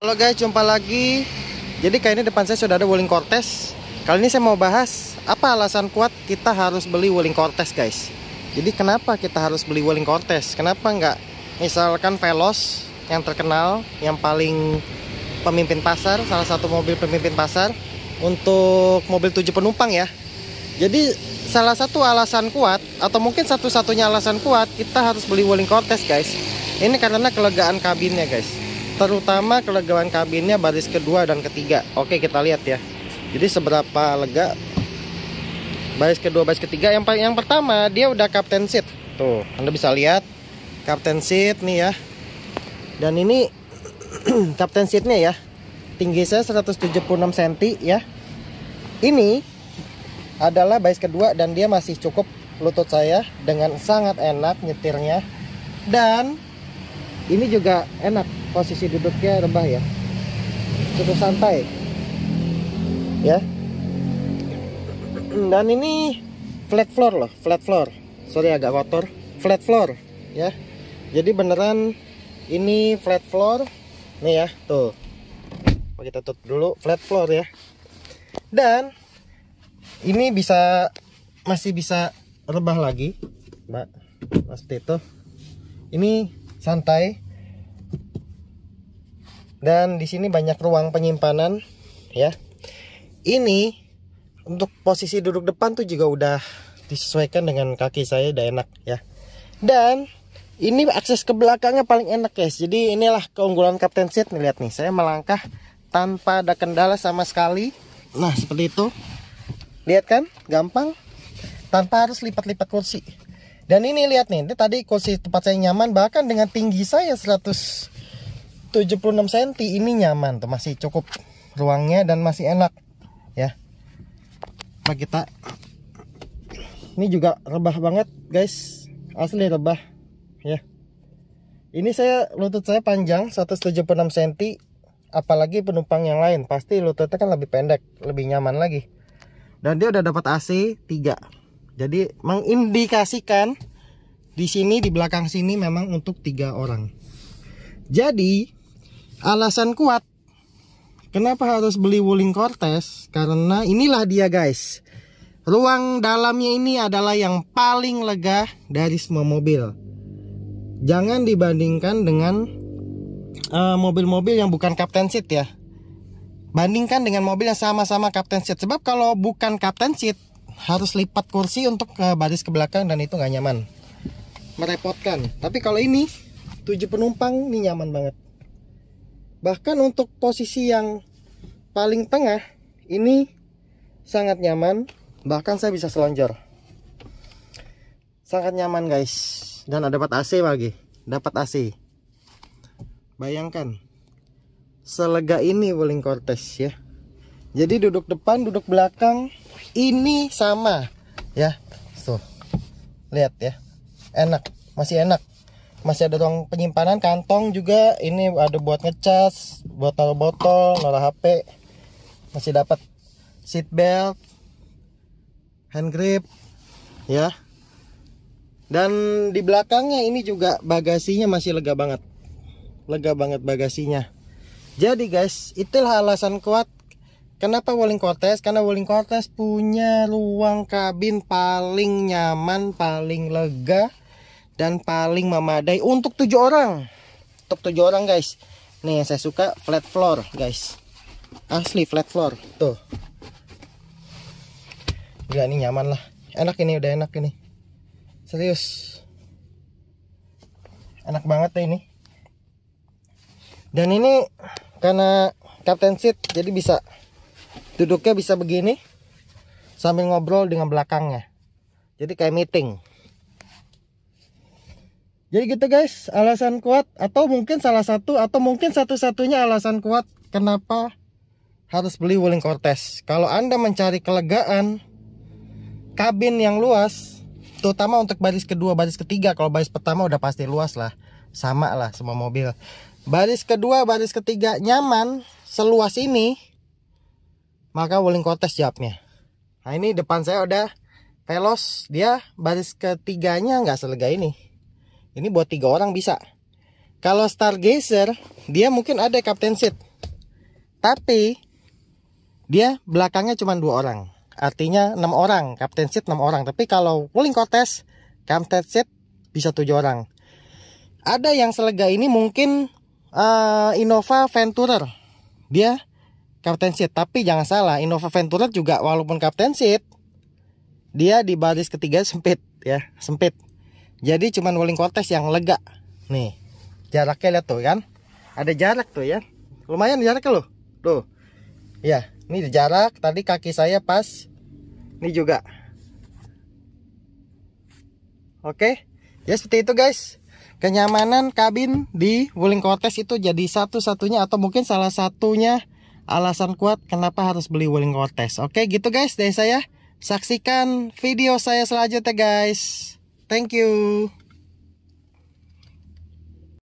Halo guys, jumpa lagi. Jadi kali ini depan saya sudah ada Wuling Cortez. Kali ini saya mau bahas apa alasan kuat kita harus beli Wuling Cortez guys. Jadi kenapa kita harus beli Wuling Cortez? Kenapa nggak misalkan Veloz yang terkenal, yang paling pemimpin pasar, salah satu mobil pemimpin pasar untuk mobil 7 penumpang ya. Jadi salah satu alasan kuat atau mungkin satu-satunya alasan kuat kita harus beli Wuling Cortez guys. Ini karena kelegaan kabinnya guys. Terutama kelegaan kabinnya baris kedua dan ketiga. Oke, kita lihat ya. Jadi seberapa lega baris kedua, baris ketiga. Yang pertama dia udah captain seat. Tuh, Anda bisa lihat captain seat nih ya. Dan ini captain seatnya ya. Tinggi saya 176 cm ya. Ini adalah baris kedua dan dia masih cukup lutut saya dengan sangat enak nyetirnya. Dan ini juga enak, posisi duduknya rebah ya, cukup santai ya. Dan ini flat floor loh, flat floor, sorry agak kotor, flat floor ya. Jadi beneran ini flat floor nih ya, tuh kita tutup dulu, flat floor ya. Dan ini masih bisa rebah lagi mbak, seperti itu. Ini santai. Dan di sini banyak ruang penyimpanan ya. Ini untuk posisi duduk depan tuh juga udah disesuaikan dengan kaki saya, udah enak ya. Dan ini akses ke belakangnya paling enak guys. Jadi inilah keunggulan captain seat nih, lihat nih. Saya melangkah tanpa ada kendala sama sekali. Nah, seperti itu. Lihat kan? Gampang. Tanpa harus lipat-lipat kursi. Dan ini lihat nih, ini tadi kursi tempat saya nyaman, bahkan dengan tinggi saya 176 cm ini nyaman tuh, masih cukup ruangnya dan masih enak ya. Nah, kita ini juga rebah banget guys, asli rebah ya. Ini lutut saya panjang 176 cm, apalagi penumpang yang lain pasti lututnya kan lebih pendek, lebih nyaman lagi. Dan dia udah dapat AC 3. Jadi mengindikasikan di sini, di belakang sini memang untuk 3 orang. Jadi alasan kuat kenapa harus beli Wuling Cortez, karena inilah dia guys. Ruang dalamnya ini adalah yang paling lega dari semua mobil. Jangan dibandingkan dengan mobil-mobil yang bukan captain seat ya. Bandingkan dengan mobil yang sama-sama captain seat. Sebab kalau bukan captain seat harus lipat kursi untuk ke baris ke belakang dan itu nggak nyaman, merepotkan. Tapi kalau ini 7 penumpang ini nyaman banget. Bahkan untuk posisi yang paling tengah ini sangat nyaman. Bahkan saya bisa selonjor, sangat nyaman guys. Dan ada dapat AC lagi, dapat AC. Bayangkan selega ini Wuling Cortez ya. Jadi duduk depan, duduk belakang ini sama ya. Tuh, lihat ya, enak, masih enak. Masih ada ruang penyimpanan, kantong juga. Ini ada buat ngecas, buat taruh botol, naruh HP. Masih dapat seat belt, hand grip ya. Dan di belakangnya ini juga bagasinya masih lega banget. Lega banget bagasinya. Jadi guys, itulah alasan kuat kenapa Wuling Cortez. Karena Wuling Cortez punya ruang kabin paling nyaman, paling lega, dan paling memadai untuk 7 orang. Untuk 7 orang guys. Nih yang saya suka flat floor guys. Asli flat floor. Tuh. Gila, ini nyaman lah. Enak ini, udah enak ini. Serius. Enak banget deh ini. Dan ini karena captain seat jadi bisa duduknya bisa begini sambil ngobrol dengan belakangnya. Jadi kayak meeting. Jadi gitu guys, alasan kuat atau mungkin salah satu atau mungkin satu-satunya alasan kuat kenapa harus beli Wuling Cortez. Kalau Anda mencari kelegaan, kabin yang luas, terutama untuk baris kedua, baris ketiga. Kalau baris pertama udah pasti luas lah, sama lah semua mobil. Baris kedua, baris ketiga nyaman seluas ini, maka Wuling Cortez jawabnya. Nah ini depan saya udah Veloz, dia baris ketiganya nggak selega ini. Ini buat 3 orang bisa. Kalau Stargazer dia mungkin ada captain seat, Tapi dia belakangnya cuma 2 orang. Artinya 6 orang, captain seat 6 orang. Tapi kalau Wuling Cortez, captain seat bisa 7 orang. Ada yang selega ini mungkin Innova Venturer. Dia captain seat, tapi jangan salah, Innova Venturer juga walaupun captain seat, dia di baris ketiga sempit ya, sempit. Jadi cuman Wuling Cortez yang lega. Nih, jaraknya lihat tuh kan. Ada jarak tuh ya. Lumayan jaraknya loh. Tuh. Ya, ini jarak tadi kaki saya pas. Ini juga. Oke. Ya seperti itu guys. Kenyamanan kabin di Wuling Cortez itu jadi satu-satunya atau mungkin salah satunya alasan kuat kenapa harus beli Wuling Cortez. Oke, gitu guys dari saya. Saksikan video saya selanjutnya guys. Thank you.